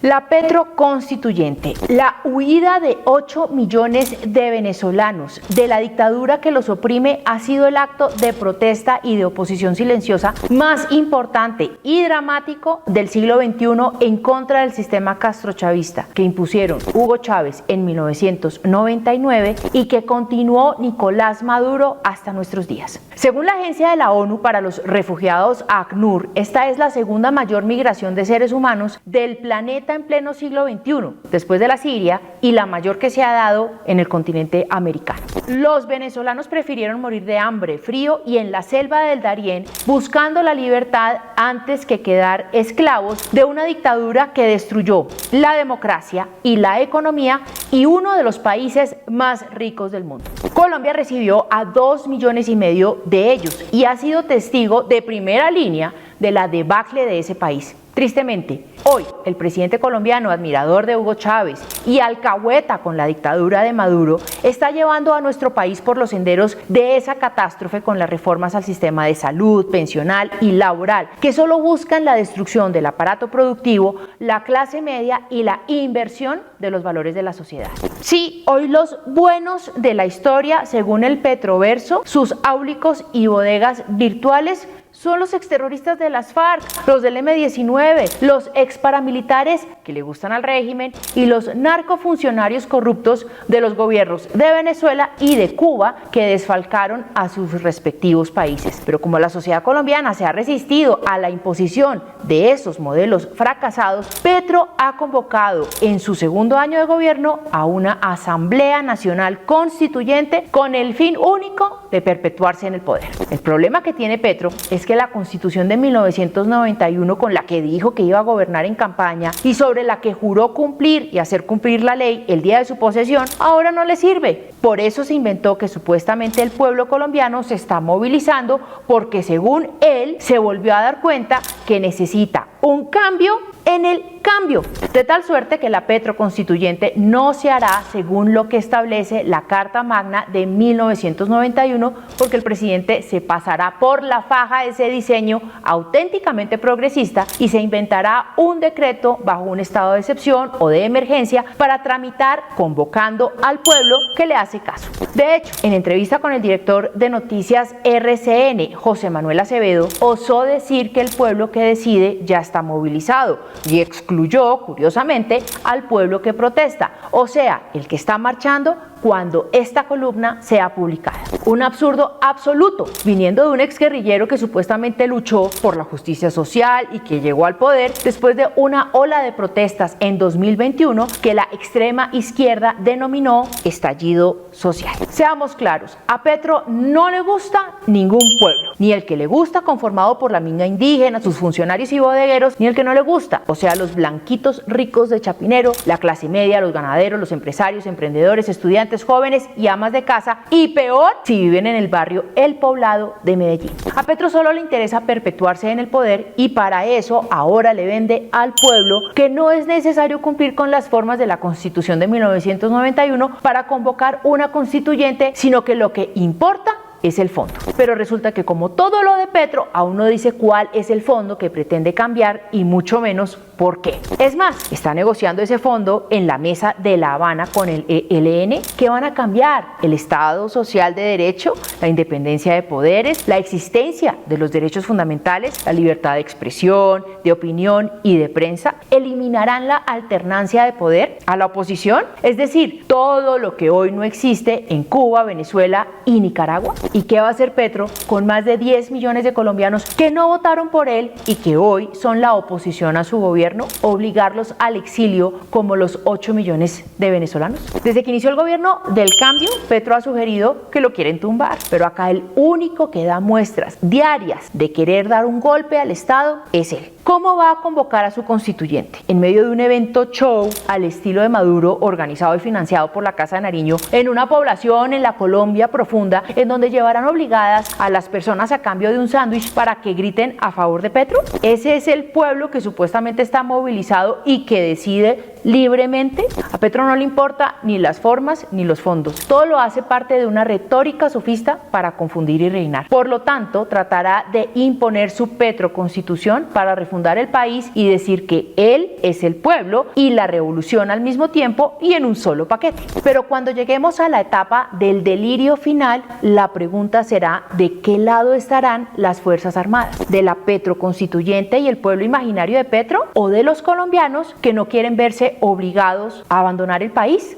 La Petro Constituyente, la huida de 8 millones de venezolanos de la dictadura que los oprime ha sido el acto de protesta y de oposición silenciosa más importante y dramático del siglo XXI en contra del sistema castrochavista que impusieron Hugo Chávez en 1999 y que continuó Nicolás Maduro hasta nuestros días. Según la Agencia de la ONU para los Refugiados, ACNUR, esta es la segunda mayor migración de seres humanos del planeta en pleno siglo XXI, después de la Siria, y la mayor que se ha dado en el continente americano. Los venezolanos prefirieron morir de hambre, frío y en la selva del Darién, buscando la libertad antes que quedar esclavos de una dictadura que destruyó la democracia y la economía y uno de los países más ricos del mundo. Colombia recibió a 2,5 millones de ellos y ha sido testigo de primera línea de la debacle de ese país. Tristemente, hoy el presidente colombiano, admirador de Hugo Chávez y alcahueta con la dictadura de Maduro, está llevando a nuestro país por los senderos de esa catástrofe con las reformas al sistema de salud, pensional y laboral, que solo buscan la destrucción del aparato productivo, la clase media y la inversión de los valores de la sociedad. Sí, hoy los buenos de la historia, según el Petroverso, sus áulicos y bodegas virtuales, son los exterroristas de las FARC, los del M-19, los exparamilitares que le gustan al régimen y los narcofuncionarios corruptos de los gobiernos de Venezuela y de Cuba que desfalcaron a sus respectivos países. Pero como la sociedad colombiana se ha resistido a la imposición de esos modelos fracasados, Petro ha convocado en su segundo año de gobierno a una Asamblea Nacional Constituyente con el fin único de perpetuarse en el poder. El problema que tiene Petro es que la Constitución de 1991, con la que dijo que iba a gobernar en campaña y sobre la que juró cumplir y hacer cumplir la ley el día de su posesión, ahora no le sirve. Por eso se inventó que supuestamente el pueblo colombiano se está movilizando porque, según él, se volvió a dar cuenta que necesita un cambio en el cambio, de tal suerte que la Petro Constituyente no se hará según lo que establece la Carta Magna de 1991, porque el presidente se pasará por la faja ese diseño auténticamente progresista y se inventará un decreto bajo un estado de excepción o de emergencia para tramitar convocando al pueblo que le hace caso. De hecho, en entrevista con el director de noticias RCN, José Manuel Acevedo, osó decir que el pueblo que decide ya está movilizado y excluyó, curiosamente, al pueblo que protesta, o sea, el que está marchando cuando esta columna sea publicada. Un absurdo absoluto, viniendo de un exguerrillero que supuestamente luchó por la justicia social y que llegó al poder después de una ola de protestas en 2021 que la extrema izquierda denominó estallido social. Seamos claros, a Petro no le gusta ningún pueblo, ni el que le gusta conformado por la minga indígena, sus funcionarios y bodegueros, ni el que no le gusta, o sea, los blanquitos ricos de Chapinero, la clase media, los ganaderos, los empresarios, emprendedores, estudiantes, jóvenes y amas de casa, y peor si viven en el barrio El Poblado de Medellín. A Petro solo le interesa perpetuarse en el poder y para eso ahora le vende al pueblo que no es necesario cumplir con las formas de la Constitución de 1991 para convocar una constituyente, sino que lo que importa es el fondo. Pero resulta que, como todo lo de Petro, aún no dice cuál es el fondo que pretende cambiar y mucho menos por qué. Es más, está negociando ese fondo en la mesa de La Habana con el ELN, que van a cambiar el Estado social de derecho, la independencia de poderes, la existencia de los derechos fundamentales, la libertad de expresión, de opinión y de prensa, eliminarán la alternancia de poder a la oposición, es decir, todo lo que hoy no existe en Cuba, Venezuela y Nicaragua. ¿Y qué va a hacer Petro con más de 10 millones de colombianos que no votaron por él y que hoy son la oposición a su gobierno? ¿Obligarlos al exilio como los 8 millones de venezolanos? Desde que inició el gobierno del cambio, Petro ha sugerido que lo quieren tumbar, pero acá el único que da muestras diarias de querer dar un golpe al Estado es él. ¿Cómo va a convocar a su constituyente? En medio de un evento show al estilo de Maduro, organizado y financiado por la Casa de Nariño, en una población en la Colombia profunda, en donde llevarán obligadas a las personas a cambio de un sándwich para que griten a favor de Petro? ¿Ese es el pueblo que supuestamente está movilizado y que decide libremente? A Petro no le importa ni las formas ni los fondos. Todo lo hace parte de una retórica sofista para confundir y reinar. Por lo tanto, tratará de imponer su Petroconstitución para refundar el país y decir que él es el pueblo y la revolución al mismo tiempo y en un solo paquete. Pero cuando lleguemos a la etapa del delirio final, la pregunta será ¿de qué lado estarán las Fuerzas Armadas? ¿De la Petroconstituyente y el pueblo imaginario de Petro? ¿O de los colombianos que no quieren verse obligados a abandonar el país?